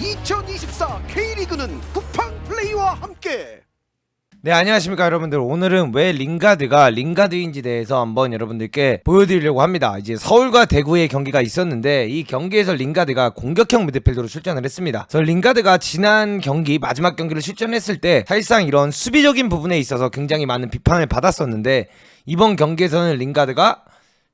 2024 K리그는 쿠팡 플레이와 함께. 네, 안녕하십니까 여러분들. 오늘은 왜 링가드가 링가드인지 대해서 한번 여러분들께 보여드리려고 합니다. 이제 서울과 대구의 경기가 있었는데 이 경기에서 링가드가 공격형 미드필더로 출전을 했습니다. 그래서 링가드가 지난 경기 마지막 경기를 출전했을 때 사실상 이런 수비적인 부분에 있어서 굉장히 많은 비판을 받았었는데 이번 경기에서는 링가드가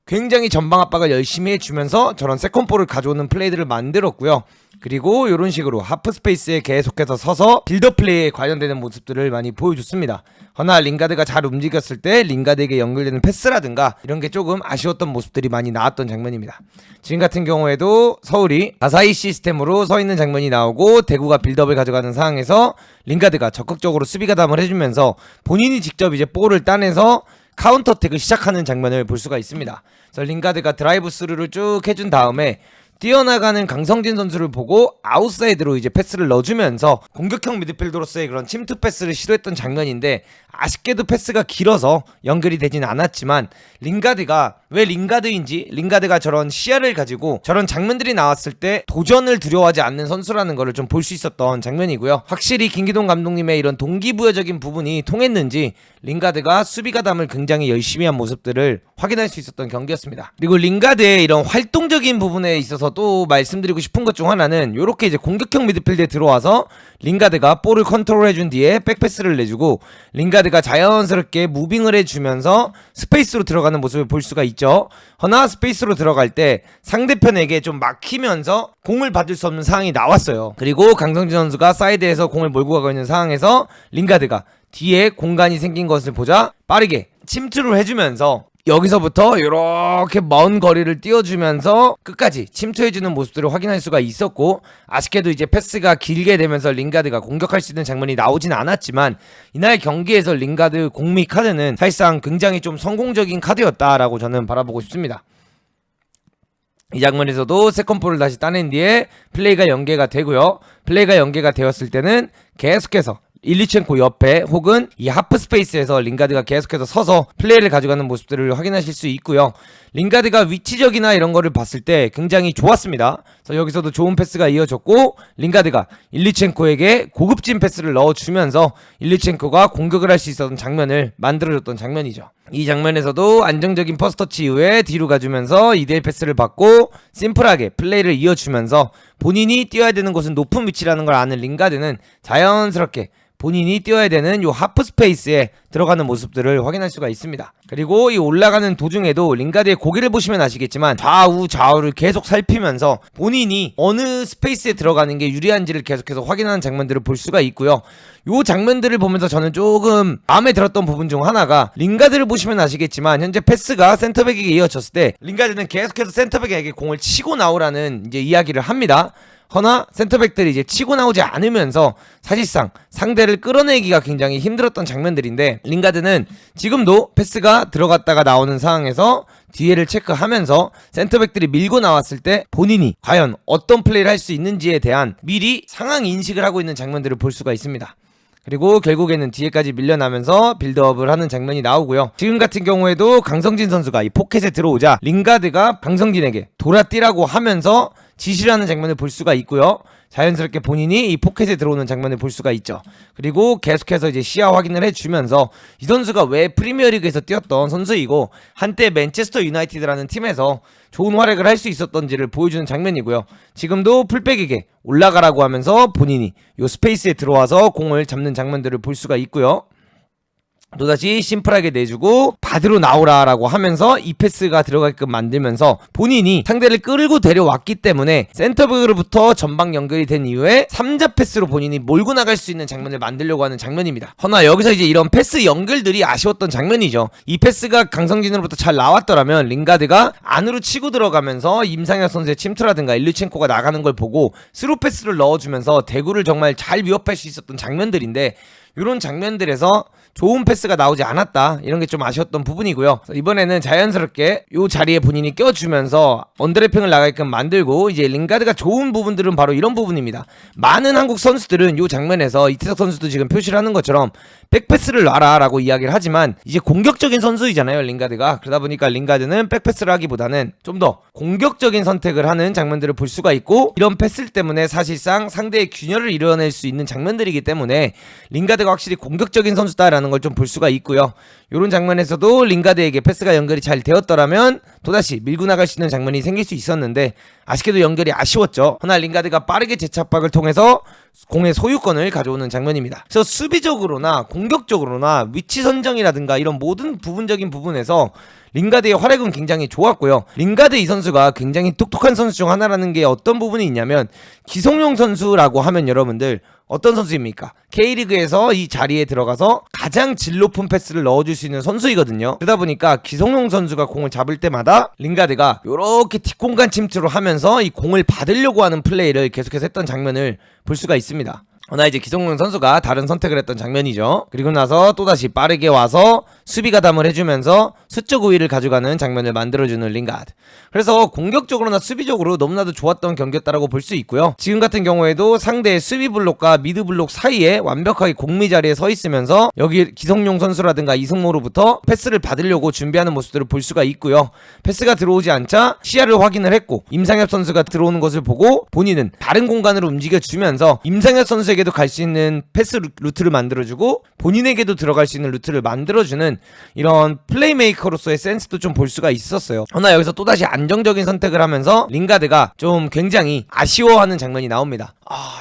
굉장히 전방 압박을 열심히 해주면서 저런 세컨볼을 가져오는 플레이들을 만들었고요. 그리고 이런 식으로 하프 스페이스에 계속해서 서서 빌더 플레이에 관련되는 모습들을 많이 보여줬습니다. 허나 링가드가 잘 움직였을 때 링가드에게 연결되는 패스라든가 이런 게 조금 아쉬웠던 모습들이 많이 나왔던 장면입니다. 지금 같은 경우에도 서울이 4-4-2 시스템으로 서 있는 장면이 나오고 대구가 빌드업을 가져가는 상황에서 링가드가 적극적으로 수비 가담을 해주면서 본인이 직접 이제 볼을 따내서 카운터 어택을 시작하는 장면을 볼 수가 있습니다. 그래서 링가드가 드라이브 스루를 쭉 해준 다음에 뛰어나가는 강성진 선수를 보고 아웃사이드로 이제 패스를 넣어주면서 공격형 미드필더로서의 그런 침투 패스를 시도했던 장면인데 아쉽게도 패스가 길어서 연결이 되진 않았지만 링가드가 왜 링가드인지, 링가드가 저런 시야를 가지고 저런 장면들이 나왔을 때 도전을 두려워하지 않는 선수라는 것을 좀 볼 수 있었던 장면이고요. 확실히 김기동 감독님의 이런 동기부여적인 부분이 통했는지 링가드가 수비 가담을 굉장히 열심히 한 모습들을 확인할 수 있었던 경기였습니다. 그리고 링가드의 이런 활동적인 부분에 있어서 또 말씀드리고 싶은 것 중 하나는 이렇게 이제 공격형 미드필드에 들어와서 링가드가 볼을 컨트롤해준 뒤에 백패스를 내주고 링가드가 자연스럽게 무빙을 해주면서 스페이스로 들어가는 모습을 볼 수가 있죠. 허나 스페이스로 들어갈 때 상대편에게 좀 막히면서 공을 받을 수 없는 상황이 나왔어요. 그리고 강성진 선수가 사이드에서 공을 몰고 가고 있는 상황에서 링가드가 뒤에 공간이 생긴 것을 보자 빠르게 침투를 해주면서 여기서부터 이렇게 먼 거리를 띄워주면서 끝까지 침투해주는 모습들을 확인할 수가 있었고, 아쉽게도 이제 패스가 길게 되면서 링가드가 공격할 수 있는 장면이 나오진 않았지만 이날 경기에서 링가드 공미 카드는 사실상 굉장히 좀 성공적인 카드였다라고 저는 바라보고 싶습니다. 이 장면에서도 세컨볼을 다시 따낸 뒤에 플레이가 연계가 되고요. 플레이가 연계가 되었을 때는 계속해서 일리첸코 옆에 혹은 이 하프 스페이스에서 링가드가 계속해서 서서 플레이를 가져가는 모습들을 확인하실 수 있고요. 링가드가 위치적이나 이런 거를 봤을 때 굉장히 좋았습니다. 그래서 여기서도 좋은 패스가 이어졌고 링가드가 일리첸코에게 고급진 패스를 넣어주면서 일리첸코가 공격을 할 수 있었던 장면을 만들어줬던 장면이죠. 이 장면에서도 안정적인 퍼스터치 이후에 뒤로 가주면서 2대1 패스를 받고 심플하게 플레이를 이어주면서 본인이 뛰어야 되는 곳은 높은 위치라는 걸 아는 링가드는 자연스럽게 본인이 뛰어야 되는 요 하프 스페이스에 들어가는 모습들을 확인할 수가 있습니다. 그리고 이 올라가는 도중에도 링가드의 고개를 보시면 아시겠지만 좌우를 계속 살피면서 본인이 어느 스페이스에 들어가는 게 유리한지를 계속해서 확인하는 장면들을 볼 수가 있고요. 요 장면들을 보면서 저는 조금 마음에 들었던 부분 중 하나가, 링가드를 보시면 아시겠지만 현재 패스가 센터백에게 이어졌을 때 링가드는 계속해서 센터백에게 공을 치고 나오라는 이제 이야기를 합니다. 허나 센터백들이 이제 치고 나오지 않으면서 사실상 상대를 끌어내기가 굉장히 힘들었던 장면들인데, 링가드는 지금도 패스가 들어갔다가 나오는 상황에서 뒤에를 체크하면서 센터백들이 밀고 나왔을 때 본인이 과연 어떤 플레이를 할 수 있는지에 대한 미리 상황 인식을 하고 있는 장면들을 볼 수가 있습니다. 그리고 결국에는 뒤에까지 밀려나면서 빌드업을 하는 장면이 나오고요. 지금 같은 경우에도 강성진 선수가 이 포켓에 들어오자 링가드가 강성진에게 돌아뛰라고 하면서 지시를 하는 장면을 볼 수가 있고요. 자연스럽게 본인이 이 포켓에 들어오는 장면을 볼 수가 있죠. 그리고 계속해서 이제 시야 확인을 해주면서 이 선수가 왜 프리미어리그에서 뛰었던 선수이고 한때 맨체스터 유나이티드라는 팀에서 좋은 활약을 할 수 있었던지를 보여주는 장면이고요. 지금도 풀백에게 올라가라고 하면서 본인이 이 스페이스에 들어와서 공을 잡는 장면들을 볼 수가 있고요. 또다시 심플하게 내주고 받으러 나오라라고 하면서 이 패스가 들어가게끔 만들면서 본인이 상대를 끌고 데려왔기 때문에 센터백으로부터 전방 연결이 된 이후에 3자 패스로 본인이 몰고 나갈 수 있는 장면을 만들려고 하는 장면입니다. 허나 여기서 이제 이런 패스 연결들이 아쉬웠던 장면이죠. 이 패스가 강성진으로부터 잘 나왔더라면 링가드가 안으로 치고 들어가면서 임상혁 선수의 침투라든가 일류첸코가 나가는 걸 보고 스루 패스를 넣어주면서 대구를 정말 잘 위협할 수 있었던 장면들인데, 이런 장면들에서 좋은 패스가 나오지 않았다. 이런 게 좀 아쉬웠던 부분이고요. 이번에는 자연스럽게 이 자리에 본인이 껴주면서 언더래핑을 나가게끔 만들고 이제 링가드가 좋은 부분들은 바로 이런 부분입니다. 많은 한국 선수들은 이 장면에서 이태석 선수도 지금 표시를 하는 것처럼 백패스를 놔라 라고 이야기를 하지만 이제 공격적인 선수이잖아요, 링가드가. 그러다 보니까 링가드는 백패스를 하기보다는 좀 더 공격적인 선택을 하는 장면들을 볼 수가 있고, 이런 패스 때문에 사실상 상대의 균열을 이뤄낼 수 있는 장면들이기 때문에 링가드가 확실히 공격적인 선수다라는 걸 좀 볼 수가 있고요. 이런 장면에서도 링가드에게 패스가 연결이 잘 되었더라면 또다시 밀고 나갈 수 있는 장면이 생길 수 있었는데 아쉽게도 연결이 아쉬웠죠. 허나 링가드가 빠르게 재차박을 통해서 공의 소유권을 가져오는 장면입니다. 그래서 수비적으로나 공격적으로나 위치 선정이라든가 이런 모든 부분적인 부분에서 링가드의 활약은 굉장히 좋았고요. 링가드 이 선수가 굉장히 똑똑한 선수 중 하나라는 게 어떤 부분이 있냐면, 기성용 선수라고 하면 여러분들 어떤 선수입니까? K리그에서 이 자리에 들어가서 가장 질 높은 패스를 넣어줄 수 있는 선수이거든요. 그러다 보니까 기성용 선수가 공을 잡을 때마다 링가드가 이렇게 뒷공간 침투를 하면서 이 공을 받으려고 하는 플레이를 계속해서 했던 장면을 볼 수가 있습니다. 허나 이제 기성용 선수가 다른 선택을 했던 장면이죠. 그리고 나서 또다시 빠르게 와서 수비 가담을 해주면서 수적 우위를 가져가는 장면을 만들어주는 링가드. 그래서 공격적으로나 수비적으로 너무나도 좋았던 경기였다라고 볼 수 있고요. 지금 같은 경우에도 상대의 수비 블록과 미드 블록 사이에 완벽하게 공미 자리에 서 있으면서 여기 기성용 선수라든가 이승모로부터 패스를 받으려고 준비하는 모습들을 볼 수가 있고요. 패스가 들어오지 않자 시야를 확인을 했고, 임상엽 선수가 들어오는 것을 보고 본인은 다른 공간으로 움직여주면서 임상엽 선수에게도 갈 수 있는 패스 루트를 만들어주고 본인에게도 들어갈 수 있는 루트를 만들어주는 이런 플레이메이커로서의 센스도 좀 볼 수가 있었어요. 그러나 여기서 또다시 안정적인 선택을 하면서 링가드가 좀 굉장히 아쉬워하는 장면이 나옵니다.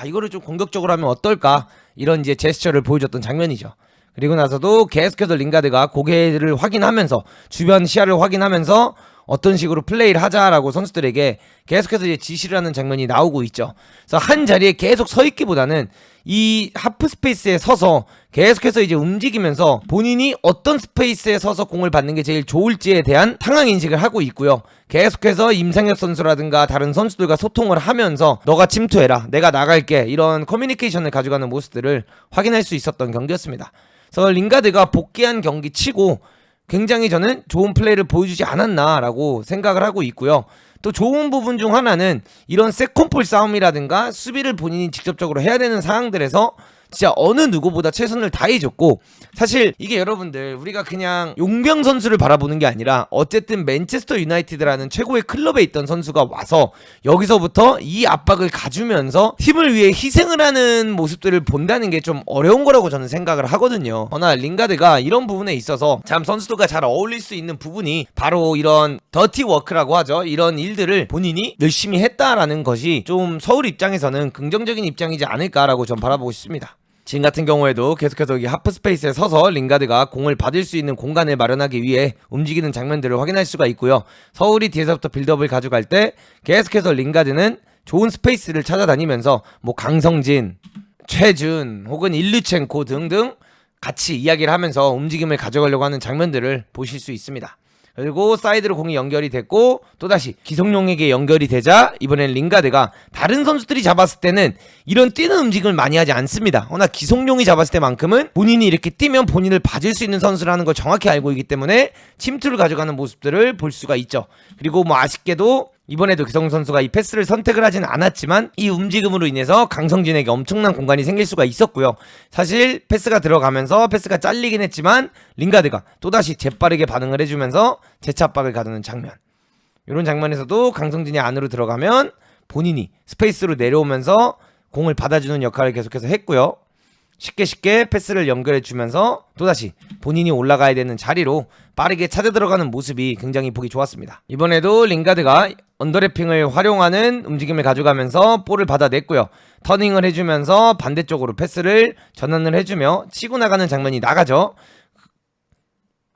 이거를 좀 공격적으로 하면 어떨까, 이런 이제 제스처를 보여줬던 장면이죠. 그리고 나서도 계속해서 링가드가 고개를 확인하면서 주변 시야를 확인하면서 어떤 식으로 플레이를 하자라고 선수들에게 계속해서 이제 지시를 하는 장면이 나오고 있죠. 그래서 한 자리에 계속 서 있기보다는 이 하프 스페이스에 서서 계속해서 이제 움직이면서 본인이 어떤 스페이스에 서서 공을 받는 게 제일 좋을지에 대한 상황 인식을 하고 있고요. 계속해서 임상엽 선수라든가 다른 선수들과 소통을 하면서 너가 침투해라, 내가 나갈게, 이런 커뮤니케이션을 가져가는 모습들을 확인할 수 있었던 경기였습니다. 그래서 링가드가 복귀한 경기 치고 굉장히 저는 좋은 플레이를 보여주지 않았나라고 생각을 하고 있고요. 또 좋은 부분 중 하나는 이런 세컨볼 싸움이라든가 수비를 본인이 직접적으로 해야 되는 상황들에서 진짜 어느 누구보다 최선을 다해줬고, 사실 이게 여러분들 우리가 그냥 용병 선수를 바라보는 게 아니라 어쨌든 맨체스터 유나이티드라는 최고의 클럽에 있던 선수가 와서 여기서부터 이 압박을 가주면서 팀을 위해 희생을 하는 모습들을 본다는 게 좀 어려운 거라고 저는 생각을 하거든요. 허나 링가드가 이런 부분에 있어서 참 선수들과 잘 어울릴 수 있는 부분이 바로 이런 더티 워크라고 하죠. 이런 일들을 본인이 열심히 했다라는 것이 좀 서울 입장에서는 긍정적인 입장이지 않을까라고 전 바라보고 싶습니다. 지금 같은 경우에도 계속해서 여기 하프 스페이스에 서서 링가드가 공을 받을 수 있는 공간을 마련하기 위해 움직이는 장면들을 확인할 수가 있고요. 서울이 뒤에서부터 빌드업을 가져갈 때 계속해서 링가드는 좋은 스페이스를 찾아다니면서 뭐 강성진, 최준 혹은 일류첸코 등등 같이 이야기를 하면서 움직임을 가져가려고 하는 장면들을 보실 수 있습니다. 그리고 사이드로 공이 연결이 됐고 또다시 기성용에게 연결이 되자 이번엔 링가드가 다른 선수들이 잡았을 때는 이런 뛰는 움직임을 많이 하지 않습니다. 허나 기성용이 잡았을 때만큼은 본인이 이렇게 뛰면 본인을 봐줄 수 있는 선수라는 걸 정확히 알고 있기 때문에 침투를 가져가는 모습들을 볼 수가 있죠. 그리고 뭐 아쉽게도 이번에도 기성용 선수가 이 패스를 선택을 하진 않았지만 이 움직임으로 인해서 강성진에게 엄청난 공간이 생길 수가 있었고요. 사실 패스가 들어가면서 패스가 잘리긴 했지만 링가드가 또다시 재빠르게 반응을 해주면서 재차박을 가두는 장면, 이런 장면에서도 강성진이 안으로 들어가면 본인이 스페이스로 내려오면서 공을 받아주는 역할을 계속해서 했고요. 쉽게 패스를 연결해주면서 또다시 본인이 올라가야 되는 자리로 빠르게 찾아 들어가는 모습이 굉장히 보기 좋았습니다. 이번에도 링가드가 언더래핑을 활용하는 움직임을 가져가면서 볼을 받아냈고요. 터닝을 해주면서 반대쪽으로 패스를 전환을 해주며 치고 나가는 장면이 나가죠.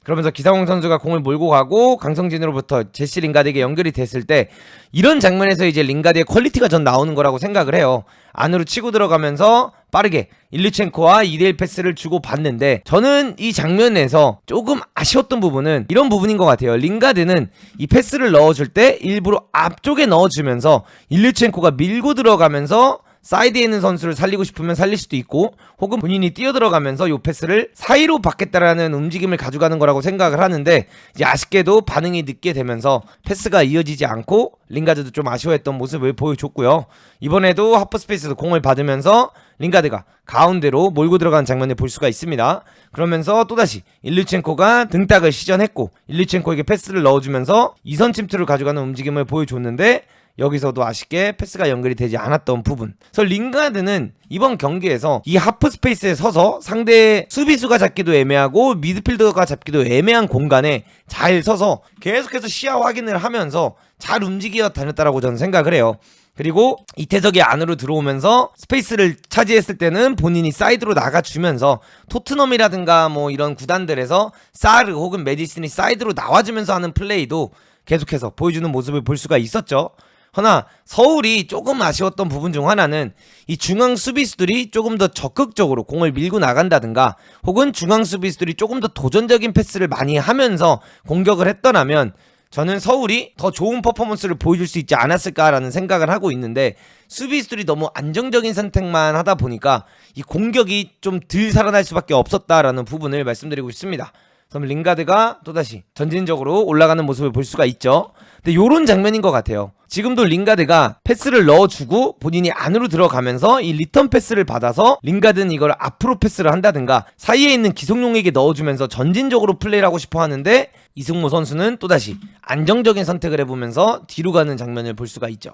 그러면서 기성용 선수가 공을 몰고 가고 강성진으로부터 제시 링가드에게 연결이 됐을 때 이런 장면에서 이제 링가드의 퀄리티가 전 나오는 거라고 생각을 해요. 안으로 치고 들어가면서 빠르게 일류첸코와 2대1 패스를 주고 받는데, 저는 이 장면에서 조금 아쉬웠던 부분은 이런 부분인 것 같아요. 링가드는 이 패스를 넣어줄 때 일부러 앞쪽에 넣어주면서 일류첸코가 밀고 들어가면서 사이드에 있는 선수를 살리고 싶으면 살릴 수도 있고, 혹은 본인이 뛰어들어가면서 요 패스를 사이로 받겠다라는 움직임을 가져가는 거라고 생각을 하는데, 이제 아쉽게도 반응이 늦게 되면서 패스가 이어지지 않고 링가드도 좀 아쉬워했던 모습을 보여줬고요. 이번에도 하프스페이스에서 공을 받으면서 링가드가 가운데로 몰고 들어가는 장면을 볼 수가 있습니다. 그러면서 또다시 일류첸코가 등딱을 시전했고, 일류첸코에게 패스를 넣어주면서 이선 침투를 가져가는 움직임을 보여줬는데, 여기서도 아쉽게 패스가 연결이 되지 않았던 부분. 그래서 링가드는 이번 경기에서 이 하프 스페이스에 서서 상대 수비수가 잡기도 애매하고 미드필더가 잡기도 애매한 공간에 잘 서서 계속해서 시야 확인을 하면서 잘 움직여 다녔다라고 저는 생각을 해요. 그리고 이태석이 안으로 들어오면서 스페이스를 차지했을 때는 본인이 사이드로 나가주면서 토트넘이라든가 뭐 이런 구단들에서 사르 혹은 메디슨이 사이드로 나와주면서 하는 플레이도 계속해서 보여주는 모습을 볼 수가 있었죠. 허나 서울이 조금 아쉬웠던 부분 중 하나는 이 중앙 수비수들이 조금 더 적극적으로 공을 밀고 나간다든가, 혹은 중앙 수비수들이 조금 더 도전적인 패스를 많이 하면서 공격을 했더라면 저는 서울이 더 좋은 퍼포먼스를 보여줄 수 있지 않았을까라는 생각을 하고 있는데, 수비수들이 너무 안정적인 선택만 하다 보니까 이 공격이 좀 덜 살아날 수밖에 없었다라는 부분을 말씀드리고 있습니다. 그럼 링가드가 또다시 전진적으로 올라가는 모습을 볼 수가 있죠. 근데 요런 장면인 것 같아요. 지금도 링가드가 패스를 넣어주고 본인이 안으로 들어가면서 이 리턴 패스를 받아서 링가드는 이걸 앞으로 패스를 한다든가 사이에 있는 기성용에게 넣어주면서 전진적으로 플레이를 하고 싶어 하는데, 이승모 선수는 또다시 안정적인 선택을 해보면서 뒤로 가는 장면을 볼 수가 있죠.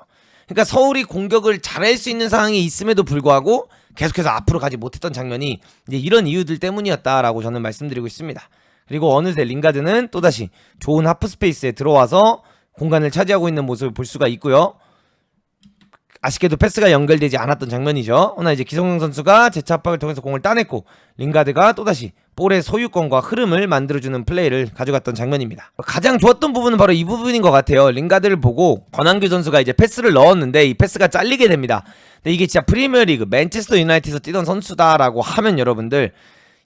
그러니까 서울이 공격을 잘할 수 있는 상황이 있음에도 불구하고 계속해서 앞으로 가지 못했던 장면이 이제 이런 이유들 때문이었다라고 저는 말씀드리고 있습니다. 그리고 어느새 링가드는 또다시 좋은 하프 스페이스에 들어와서 공간을 차지하고 있는 모습을 볼 수가 있고요. 아쉽게도 패스가 연결되지 않았던 장면이죠. 그러나 이제 기성용 선수가 재차 압박을 통해서 공을 따냈고, 링가드가 또다시 볼의 소유권과 흐름을 만들어주는 플레이를 가져갔던 장면입니다. 가장 좋았던 부분은 바로 이 부분인 것 같아요. 링가드를 보고 권한규 선수가 이제 패스를 넣었는데 이 패스가 잘리게 됩니다. 근데 이게 진짜 프리미어리그 맨체스터 유나이티드에서 뛰던 선수다라고 하면 여러분들,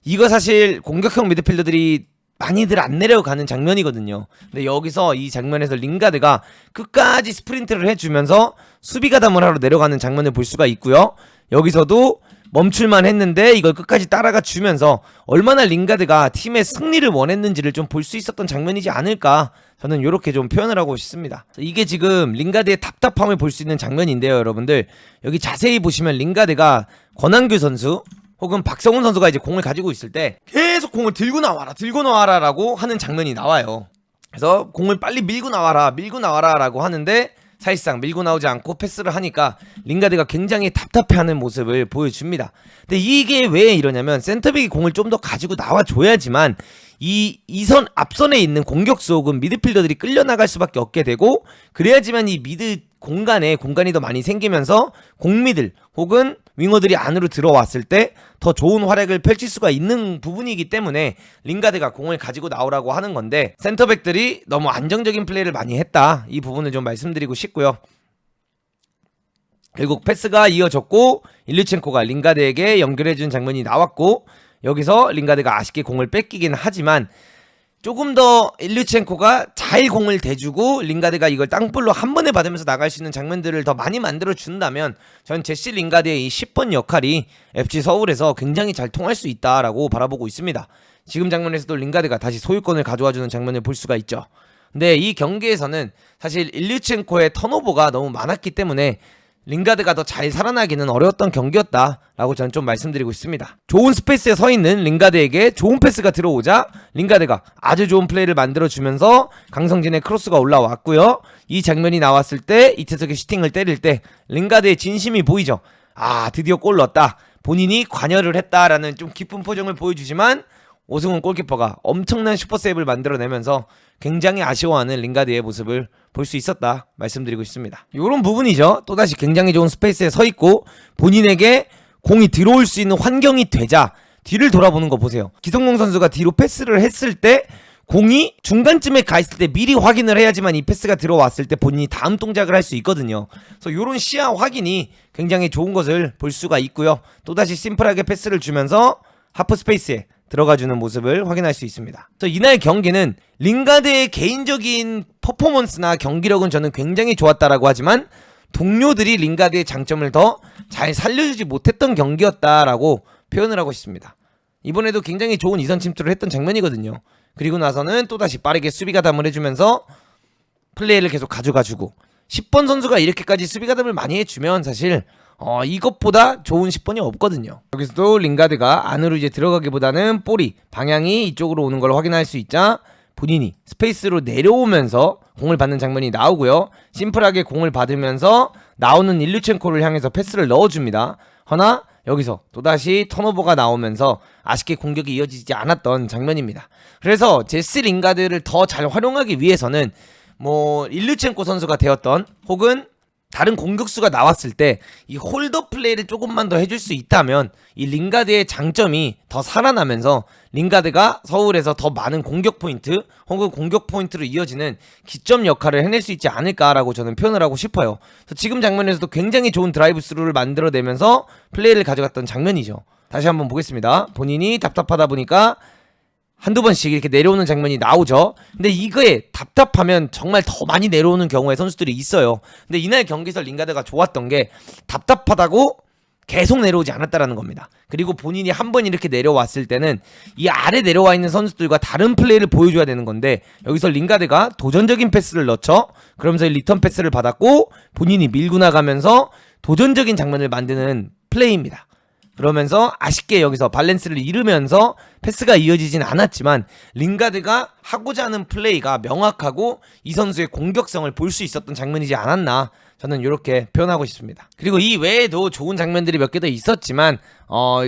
이거 사실 공격형 미드필더들이 많이들 안 내려가는 장면이거든요. 근데 여기서 이 장면에서 링가드가 끝까지 스프린트를 해주면서 수비 가담을 하러 내려가는 장면을 볼 수가 있고요. 여기서도 멈출만 했는데 이걸 끝까지 따라가 주면서 얼마나 링가드가 팀의 승리를 원했는지를 좀 볼 수 있었던 장면이지 않을까, 저는 이렇게 좀 표현을 하고 싶습니다. 이게 지금 링가드의 답답함을 볼 수 있는 장면인데요, 여러분들. 여기 자세히 보시면 링가드가 권한규 선수 혹은 박성훈 선수가 이제 공을 가지고 있을 때 계속 공을 들고 나와라 라고 하는 장면이 나와요. 그래서 공을 빨리 밀고 나와라 라고 하는데, 사실상 밀고 나오지 않고 패스를 하니까 링가드가 굉장히 답답해하는 모습을 보여줍니다. 근데 이게 왜 이러냐면, 센터백이 공을 좀 더 가지고 나와줘야지만 이선 앞선에 있는 공격수 혹은 미드필더들이 끌려나갈 수밖에 없게 되고, 그래야지만 이 미드 공간이 더 많이 생기면서 공미들 혹은 윙어들이 안으로 들어왔을 때 더 좋은 활약을 펼칠 수가 있는 부분이기 때문에 링가드가 공을 가지고 나오라고 하는 건데, 센터백들이 너무 안정적인 플레이를 많이 했다, 이 부분을 좀 말씀드리고 싶고요. 결국 패스가 이어졌고 일류첸코가 링가드에게 연결해준 장면이 나왔고, 여기서 링가드가 아쉽게 공을 뺏기긴 하지만 조금 더 일류첸코가 잘 공을 대주고 링가드가 이걸 땅볼로 한 번에 받으면서 나갈 수 있는 장면들을 더 많이 만들어준다면, 전 제시 링가드의 이 10번 역할이 FC 서울에서 굉장히 잘 통할 수 있다라고 바라보고 있습니다. 지금 장면에서도 링가드가 다시 소유권을 가져와주는 장면을 볼 수가 있죠. 근데 이 경기에서는 사실 일류첸코의 턴오버가 너무 많았기 때문에 링가드가 더 잘 살아나기는 어려웠던 경기였다라고 저는 좀 말씀드리고 있습니다. 좋은 스페이스에 서 있는 링가드에게 좋은 패스가 들어오자 링가드가 아주 좋은 플레이를 만들어주면서 강성진의 크로스가 올라왔고요. 이 장면이 나왔을 때 이태석의 슈팅을 때릴 때 링가드의 진심이 보이죠. 아, 드디어 골 넣었다, 본인이 관여를 했다라는 좀 기쁜 표정을 보여주지만, 오승훈 골키퍼가 엄청난 슈퍼세이브를 만들어내면서 굉장히 아쉬워하는 링가드의 모습을 볼 수 있었다 말씀드리고 있습니다. 이런 부분이죠. 또다시 굉장히 좋은 스페이스에 서 있고 본인에게 공이 들어올 수 있는 환경이 되자 뒤를 돌아보는 거 보세요. 기성용 선수가 뒤로 패스를 했을 때 공이 중간쯤에 가 있을 때 미리 확인을 해야지만 이 패스가 들어왔을 때 본인이 다음 동작을 할 수 있거든요. 그래서 이런 시야 확인이 굉장히 좋은 것을 볼 수가 있고요. 또다시 심플하게 패스를 주면서 하프 스페이스에 들어가주는 모습을 확인할 수 있습니다. 이날 경기는 링가드의 개인적인 퍼포먼스나 경기력은 저는 굉장히 좋았다라고 하지만, 동료들이 링가드의 장점을 더 잘 살려주지 못했던 경기였다라고 표현을 하고 싶습니다. 이번에도 굉장히 좋은 이선 침투를 했던 장면이거든요. 그리고 나서는 또다시 빠르게 수비 가담을 해주면서 플레이를 계속 가져가주고 10번 선수가 이렇게까지 수비 가담을 많이 해주면 사실 이것보다 좋은 10번이 없거든요. 여기서도 링가드가 안으로 이제 들어가기보다는 볼이 방향이 이쪽으로 오는 걸 확인할 수 있자 본인이 스페이스로 내려오면서 공을 받는 장면이 나오고요. 심플하게 공을 받으면서 나오는 일류첸코를 향해서 패스를 넣어줍니다. 허나 여기서 또다시 턴오버가 나오면서 아쉽게 공격이 이어지지 않았던 장면입니다. 그래서 제스 링가드를 더 잘 활용하기 위해서는 뭐 일류첸코 선수가 되었던 혹은 다른 공격수가 나왔을 때 이 홀더 플레이를 조금만 더 해줄 수 있다면 이 링가드의 장점이 더 살아나면서 링가드가 서울에서 더 많은 공격 포인트 혹은 공격 포인트로 이어지는 기점 역할을 해낼 수 있지 않을까라고 저는 표현을 하고 싶어요. 그래서 지금 장면에서도 굉장히 좋은 드라이브 스루를 만들어내면서 플레이를 가져갔던 장면이죠. 다시 한번 보겠습니다. 본인이 답답하다 보니까 한두 번씩 이렇게 내려오는 장면이 나오죠. 근데 이거에 답답하면 정말 더 많이 내려오는 경우에 선수들이 있어요. 근데 이날 경기에서 링가드가 좋았던 게 답답하다고 계속 내려오지 않았다라는 겁니다. 그리고 본인이 한 번 이렇게 내려왔을 때는 이 아래 내려와 있는 선수들과 다른 플레이를 보여줘야 되는 건데 여기서 링가드가 도전적인 패스를 넣죠. 그러면서 리턴 패스를 받았고 본인이 밀고 나가면서 도전적인 장면을 만드는 플레이입니다. 그러면서 아쉽게 여기서 밸런스를 잃으면서 패스가 이어지진 않았지만 링가드가 하고자 하는 플레이가 명확하고 이 선수의 공격성을 볼 수 있었던 장면이지 않았나 저는 이렇게 표현하고 싶습니다. 그리고 이 외에도 좋은 장면들이 몇 개 더 있었지만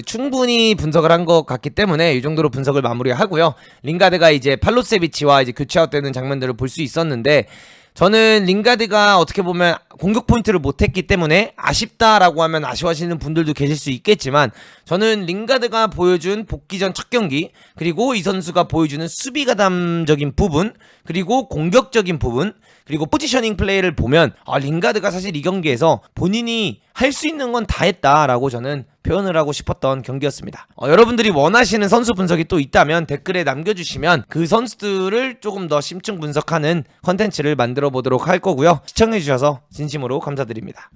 충분히 분석을 한 것 같기 때문에 이 정도로 분석을 마무리하고요. 링가드가 이제 팔로세비치와 이제 교체아웃되는 장면들을 볼 수 있었는데 저는 링가드가 어떻게 보면 공격 포인트를 못했기 때문에 아쉽다라고 하면 아쉬워하시는 분들도 계실 수 있겠지만 저는 링가드가 보여준 복귀 전 첫 경기 그리고 이 선수가 보여주는 수비 가담적인 부분 그리고 공격적인 부분 그리고 포지셔닝 플레이를 보면 링가드가 사실 이 경기에서 본인이 할 수 있는 건 다 했다라고 저는 표현을 하고 싶었던 경기였습니다. 여러분들이 원하시는 선수 분석이 또 있다면 댓글에 남겨주시면 그 선수들을 조금 더 심층 분석하는 컨텐츠를 만들어 보도록 할 거고요. 시청해주셔서 진심으로 감사드립니다.